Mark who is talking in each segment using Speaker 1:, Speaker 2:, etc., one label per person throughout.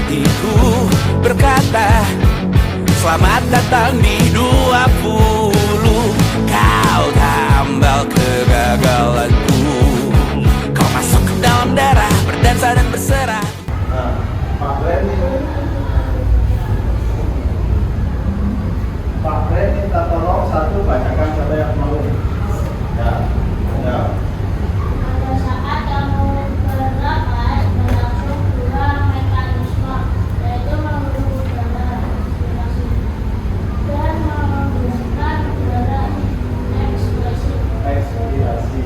Speaker 1: hatiku berkata, selamat datang di 20. Kau tambal kegagalanku, kau masuk ke dalam darah, berdansa dan berserah.
Speaker 2: Pak Ren minta tolong satu bacakan siapa yang mau. Ya, ya.
Speaker 3: Pada saat kamu bernapas, berlangsung dua mekanisme, yaitu menghirup udara inspirasi dan menghembuskan udara ekspirasi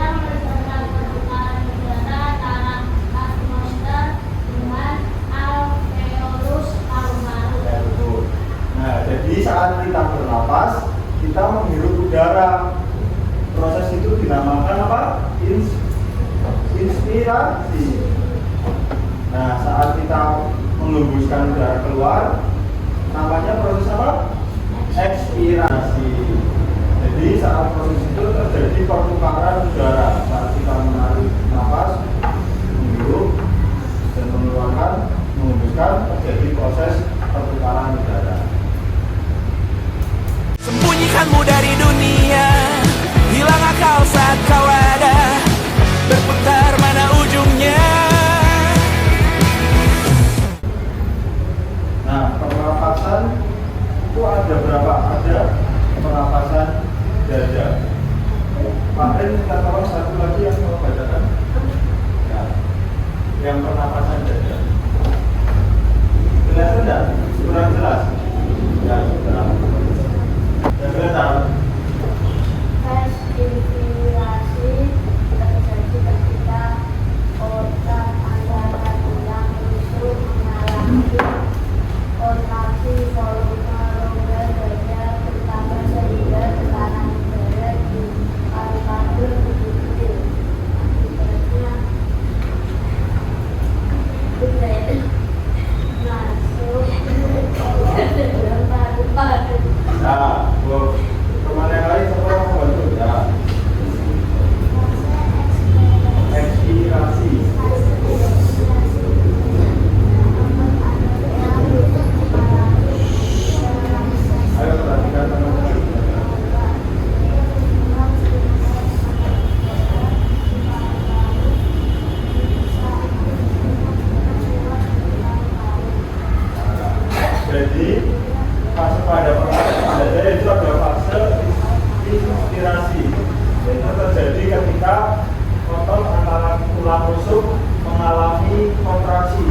Speaker 3: yang merupakan pertukaran udara antara atmosfer dengan alveolus paru-paru.
Speaker 2: Nah, jadi saat kita bernapas, kita menghirup udara. Proses itu dinamakan apa? Inspirasi. Nah, saat kita menghembuskan udara keluar, namanya proses apa? Ekspirasi. Jadi saat proses itu terjadi pertukaran udara. Saat kita menarik napas, menghirup dan mengeluarkan, menghembuskan, terjadi proses pertukaran udara.
Speaker 1: Sembunyikanmu dari dunia, hilang akal saat kau ada, berputar mana ujungnya.
Speaker 2: Nah, pernapasan itu ada berapa? Ada pernapasan dada. Pak Ren minta tolong satu lagi yang mau bacakan. Ya, yang pernapasan dada. Jelas tidak? Kurang jelas? Ya, sudah. Ya, kelihatan.
Speaker 3: Inspirasi terjadi ketika otak antara tulang rusuk mengalami kontraksi volume rongga dada bertambah sehingga tekanan udara di paru-paru lebih kecil. Akibatnya udara masuk ke dalam paru-paru.
Speaker 2: Nah, kemana yang lain semua membantu ya. Ekspirasi. Ayo perhatikan teman-teman. Jadi fase pada pernapasan dada itu ada fase inspirasi. Itu terjadi ketika otot antara tulang rusuk mengalami kontraksi.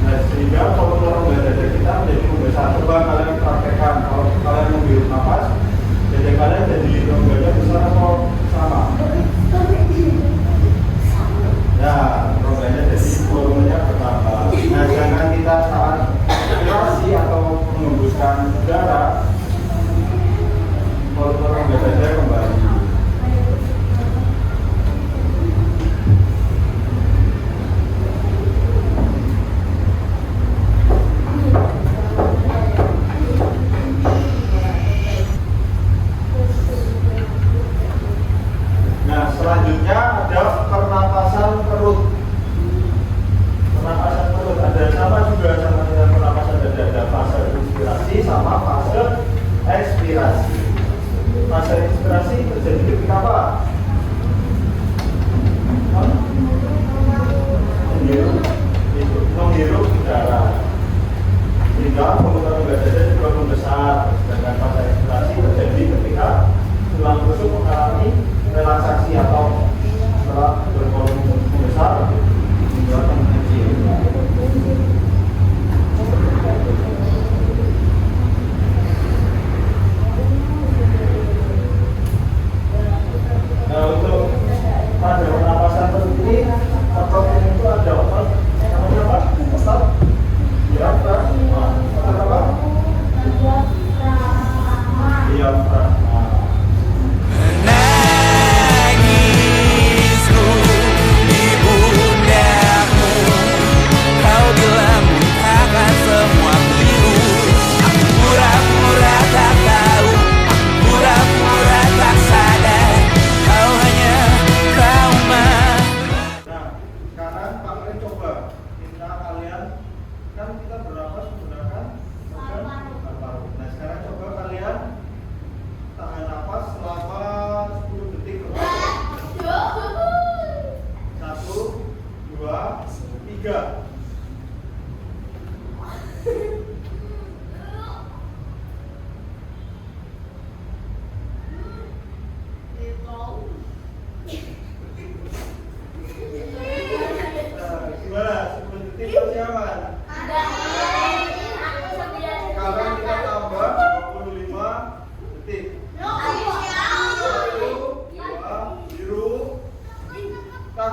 Speaker 2: Nah, sehingga volume rongga dada kita menjadi membesar. Coba kalian praktekkan, kalau kalian menghirup nafas, dada kalian jadi rongganya besar atau sama? Ya, rongganya jadi volumenya bertambah. Nah, jangan kita saat inspirasi atau menghembuskan udara, volume rongga dada kembali.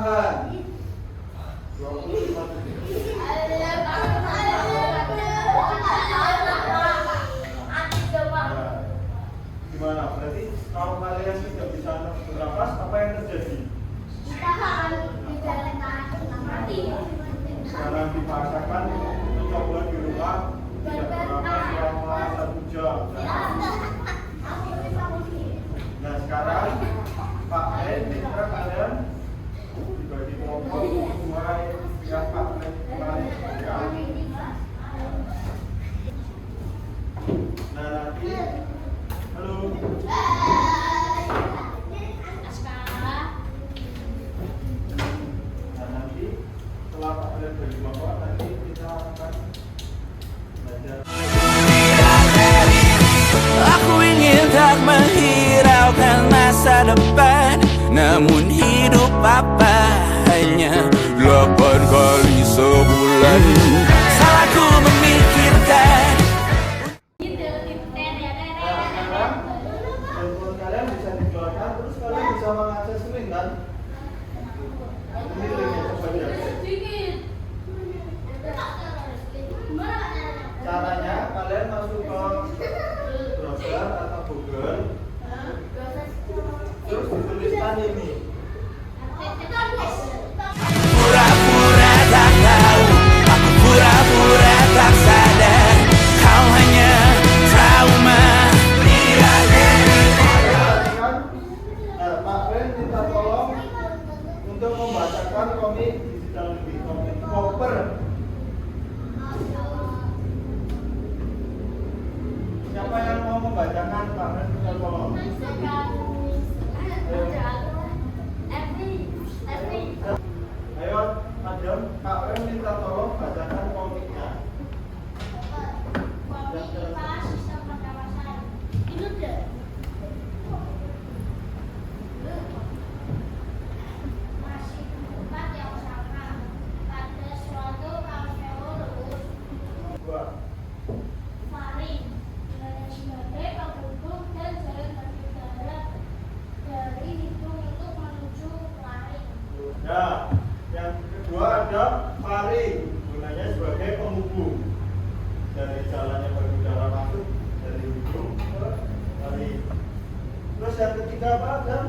Speaker 2: tahan 25 detik. Gimana? Berarti kalau kalian tidak bisa bernapas, apa yang terjadi? Sekarang dipaksakan untuk coba di rumah tidak bernapas selama 1 jam. Nah sekarang Pak Len minta kalian dibagi kelompok mulai yang Pak Len mulai ya. Nah nanti halo. Nah nanti setelah Pak Len bagi kelompok nanti kita akan belajar.
Speaker 1: Aku ingin tak menghiraukan masa depan, namun hidup apa hanya 8 kali sebulan. Salahku memikirkan.
Speaker 2: Nah sekarang handphone kalian bisa dikeluarkan, terus kalian bisa mengakses link kan? Ini linknya coba lihat. Caranya kalian masuk ke browser atau Google, terus dituliskan ini.
Speaker 1: Pura-pura tak tahu, aku pura-pura tak sadar. Kau hanya trauma.
Speaker 2: Nah, Pak Ben minta tolong untuk membacakan komik digital lebih komik Koper. Siapa yang mau membacakan? Pak Ben minta tolong. Ayo, Adam, Pak Ben minta tolong bacakan komiknya. Dua. Nah, yang kedua ada faring, gunanya sebagai penghubung dari jalannya berudara masuk dari hidung ke faring. Terus yang ketiga apa Adam?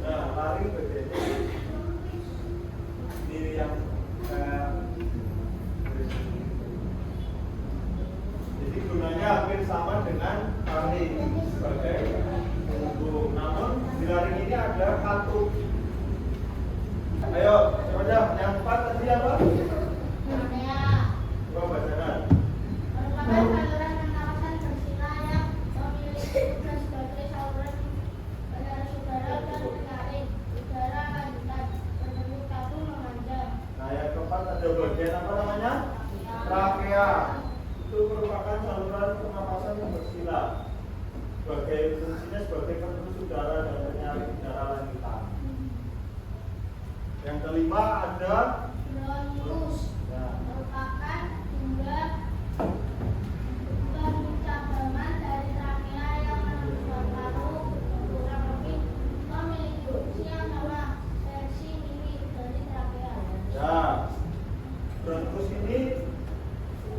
Speaker 2: Nah, faring bedanya ini yang jadi gunanya hampir sama dengan faring sebagai penghubung. Namun di laring ini ada katup. Ayo, coba yang 4 tadi apa? Coba bacakan. Nah, yang keempat ada bagian apa namanya? Trakea. Itu merupakan saluran pernapasan yang bersila. Sebagai fungsinya sebagai penembus udara dan penyaring udara lanjutan. Yang kelima ada bronkus ini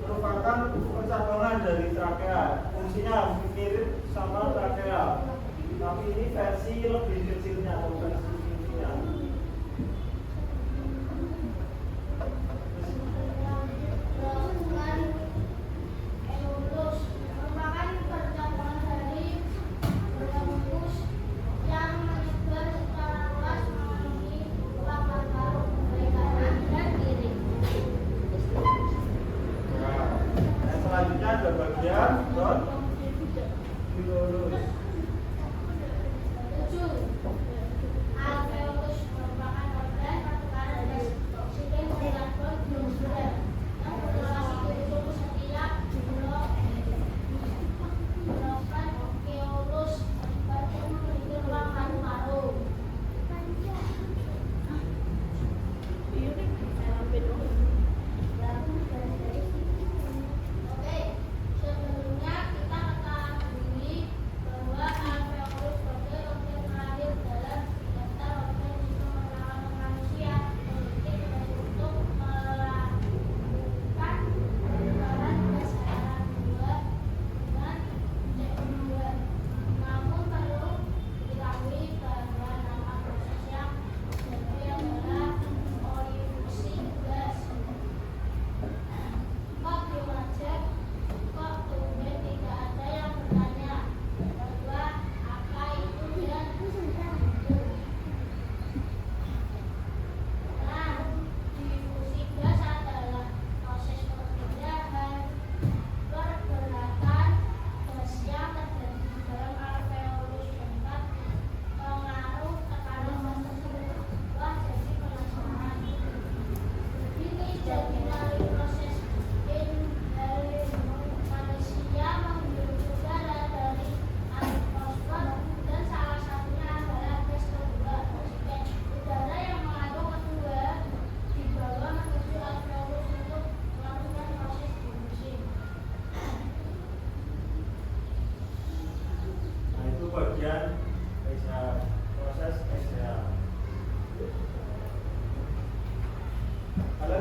Speaker 2: merupakan percabangan dari trakea. Fungsinya mirip sama trakea, tapi ini versi lebih kecilnya atau versi intinya.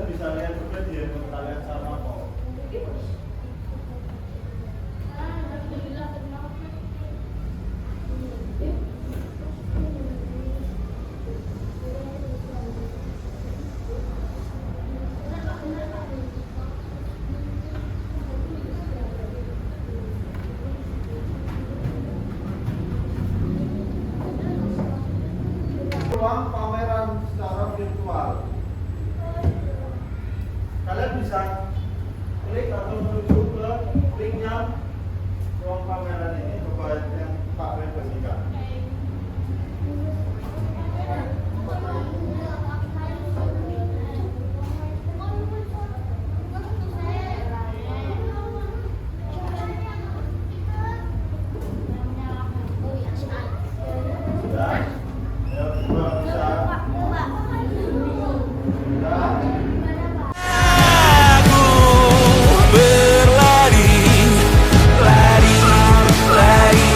Speaker 2: Kalian bisa lihat juga di handphone kalian sama kok. Ruang pameran secara virtual. Kalian bisa klik atau menuju ke linknya ruang pameran ini, coba yang Pak Ben bagikan. Sudah. Ya, coba bisa. Sudah.
Speaker 1: Aku berlari, lari, lari,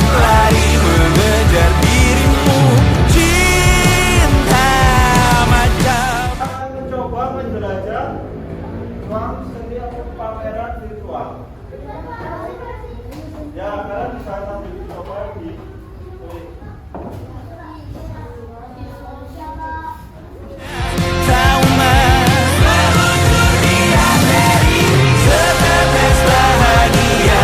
Speaker 1: lari mengejar dirimu. Cinta macam
Speaker 2: Akan mencoba menjelajah ruang seni atau pameran virtual. Ya, kalian bisa sambil coba di klik.
Speaker 1: trauma meluncur di arteri, setetes bahagia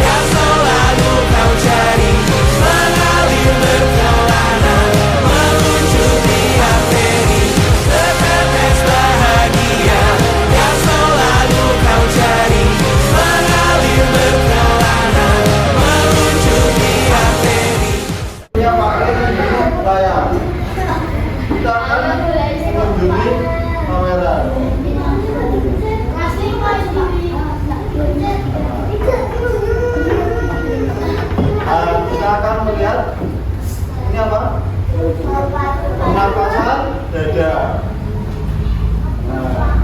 Speaker 1: yang selalu kau cari, mengalir berkelana, meluncur di arteri, setetes bahagia yang selalu kau cari, mengalir berkelana, meluncur di arteri.
Speaker 2: Ya Pak, ini saya. Kita akan mengunjungi pameran. Kita akan melihat ini apa? Penampasan dada. Nah,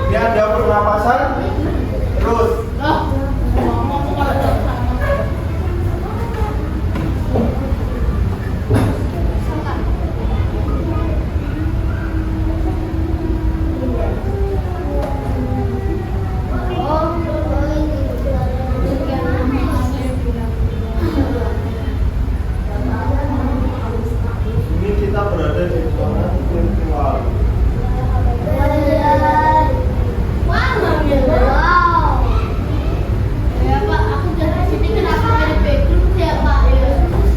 Speaker 2: ini ada pernapasan terus. Ini kita berada di ruangan virtual.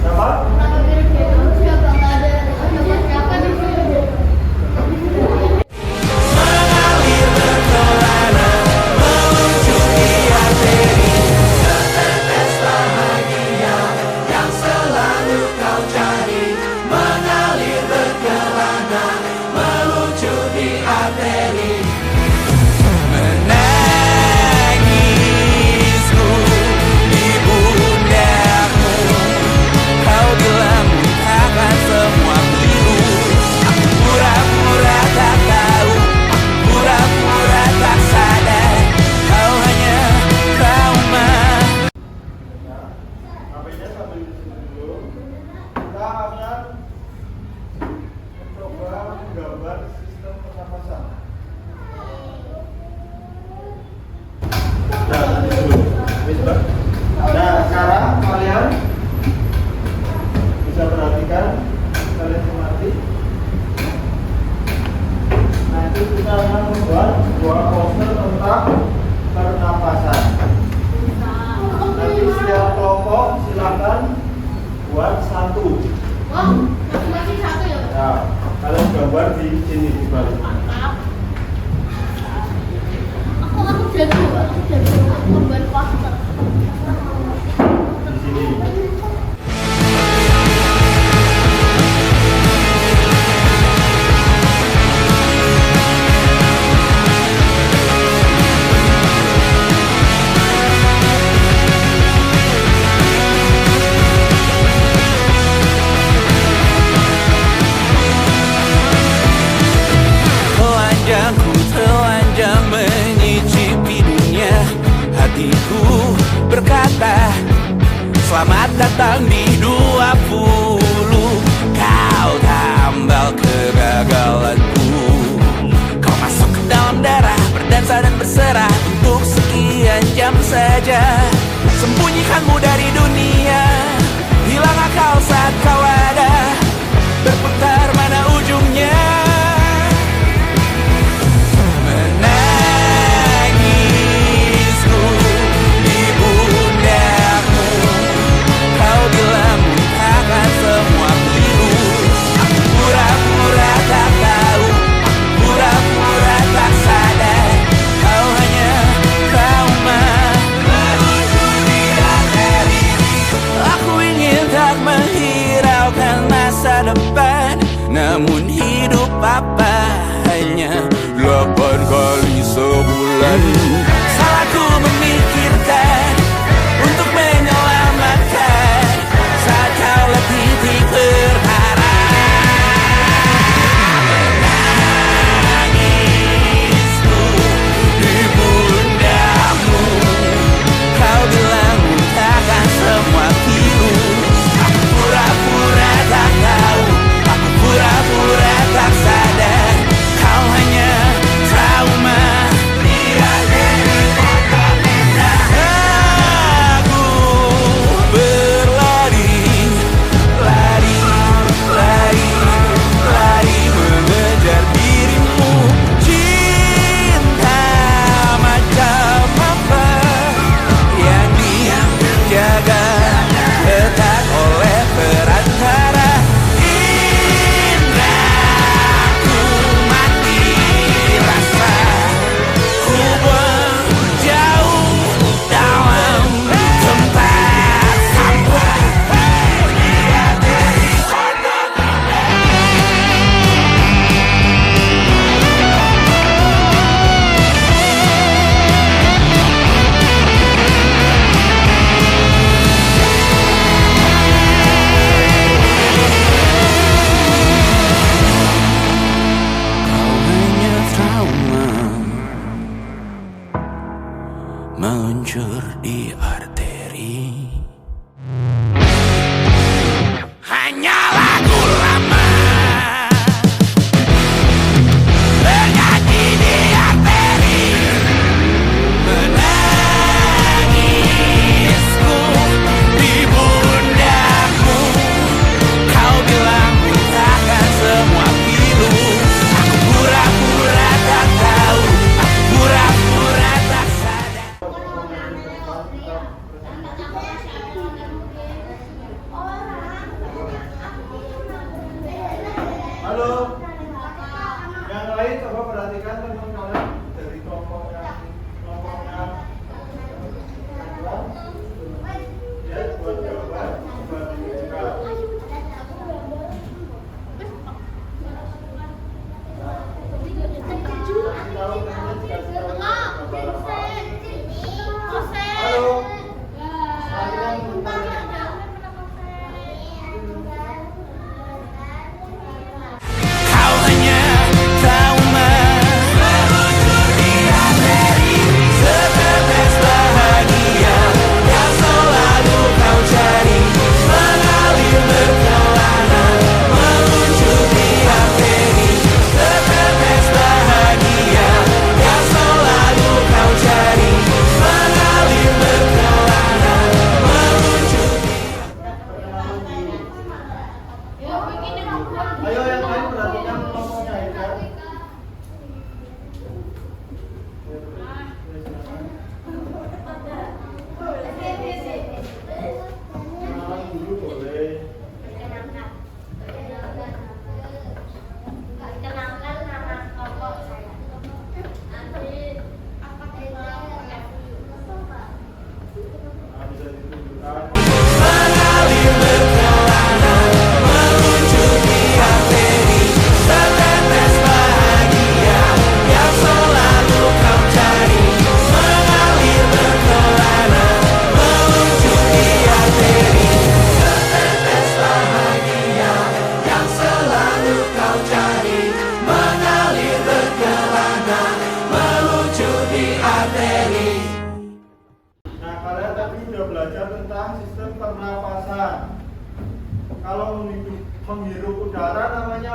Speaker 2: Apa?
Speaker 1: Mengalir berkelana, meluncur di arteri, setetes bahagia yang selalu kau cari, mengalir berkelana, meluncur di arteri. Menangisku di pundakmu, kau bilang lupakan semua keliru. Aku pura-pura tak tahu, pura-pura tak sadar, kau hanya trauma.
Speaker 2: HP-nya sambil di sini dulu. Kita akan mencoba menggambar sistem pernapasan. Nah, nanti dulu. Coba. Nah, sekarang kalian bisa perhatikan, kalian cermati. Nanti kita akan membuat dua poster tentang pernapasan. Nanti setiap kelompok silakan buat satu. Nah, kalian gambar di sini di balik. Di sini.
Speaker 1: Telanjang menyicipi Selamat datang di 20. Kau tambal kegagalanku. Kau masuk ke dalam darah, berdansa dan berserah untuk sekian jam saja. Sembunyikanmu dari dunia, hilang akal saat kau ada, berputar mana ujungnya. Menangisku di pundakmu, kau bilang muntahkan semua biru. Aku pura-pura tak tahu, pura-pura tak sadar, kau hanya trauma. Aku ingin tak menghiraukan masa depan, namun hidup apa hanya 8 kali sebulan. Salahku memikirkan untuk menyelamatkan saat kau letih titik berharap. Menangisku di pundakmu, kau bilang muntahkan semua pilu. Aku pura-pura tak tahu, aku pura-pura tak sadar, kau hanya trauma. Aku berlari, lari, lari, lari mengejar dirimu. Cinta macam apa yang dijaga ketat oleh perantara inderaku? Mati rasa, ku menjauh dalam tempat sampah. Kau hanya trauma meluncur di arteri. Hanya lagu lama bernyanyi di arteri. Menangisku di pundakmu, kau bilang muntahkan semua pilu. Aku pura-pura tak tahu, aku pura-pura tak sadar.
Speaker 2: Halo, yang lain coba perhatikan teman-teman dari kelompoknya ya, buat jawaban buat dibuka. Halo,
Speaker 1: Kau hanya trauma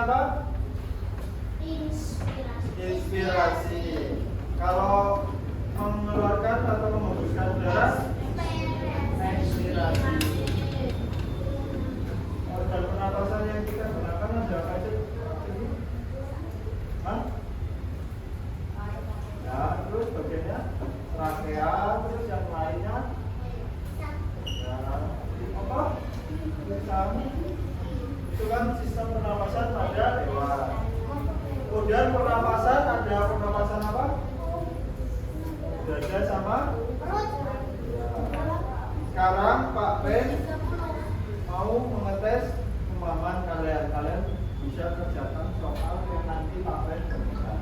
Speaker 2: apa?
Speaker 3: Inspirasi.
Speaker 2: Inspirasi. Kalau mengeluarkan atau menghembuskan udara? Ekspirasi. Organ pernapasan yang kita gunakan ada apa aja? Hah? Ya, terus bagiannya trakea, terus yang lainnya ya, apa? Lisan. Itu kan sistem pernapasan pada hewan. Kemudian pernapasan ada pernapasan apa? Dada sama. Sekarang Pak Ben mau mengetes pemahaman kalian. Kalian bisa kerjakan soal yang nanti Pak Ben bisa.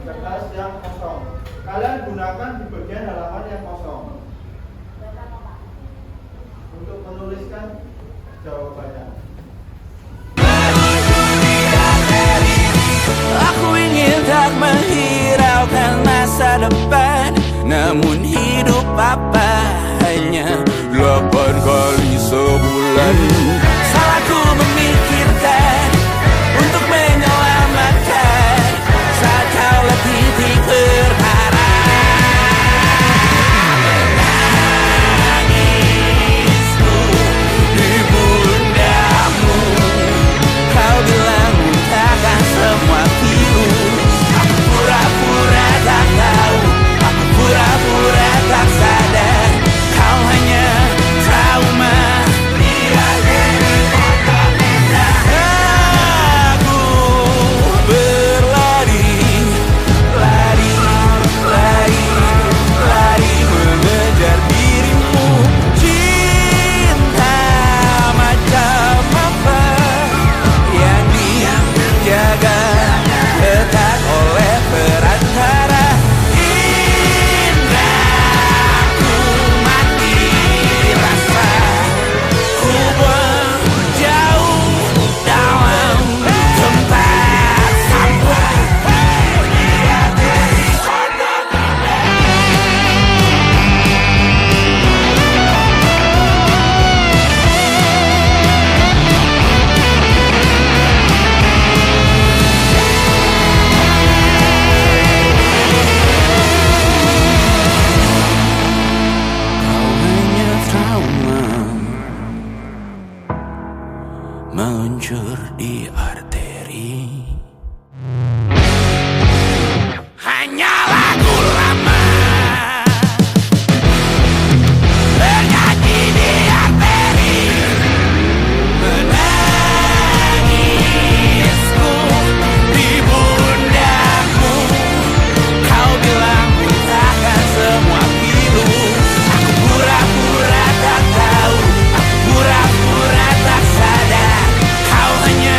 Speaker 2: Kertas yang kosong. Kalian gunakan di bagian halaman yang kosong untuk menuliskan jawabannya.
Speaker 1: Aku ingin tak menghiraukan masa depan, namun hidup apa hanya 8 kali sebulan. Salahku memikirkan untuk menyelamatkan saat kau letih berharap. Menangisku di pundamu, kau bilang takkan semua pilu. Aku pura-pura tak tahu, aku pura-pura tak sadar. Kau hanya trauma. Aku berlari, lari, lari, lari mengejar dirimu. Cinta macam apa yang dijaga ketat oleh perantara indahku mati rasa. Ku buang jauh dalam tempat sampah. Kau hanya trauma meluncur di arteri. Hanya lagu lama bernyanyi di arteri. Menangisku di pundamu, kau bilang takkan semua pilu. Aku pura-pura tak tahu, aku pura-pura tak sadar. Kau hanya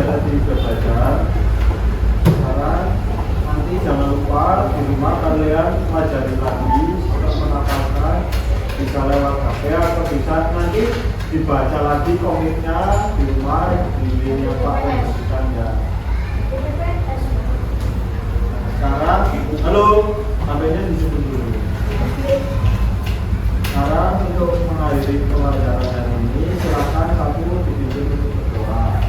Speaker 2: tadi sudah belajar. Sekarang nanti jangan lupa di rumah kalian pelajari lagi untuk menapaskan, bisa lewat HP atau bisa nanti dibaca lagi komiknya di rumah di linknya Pak Presiden ya. Sekarang, halo, HP-nya disebut dulu. Sekarang untuk mengakhiri pelajaran hari ini, silakan satu dipimpin untuk berdoa.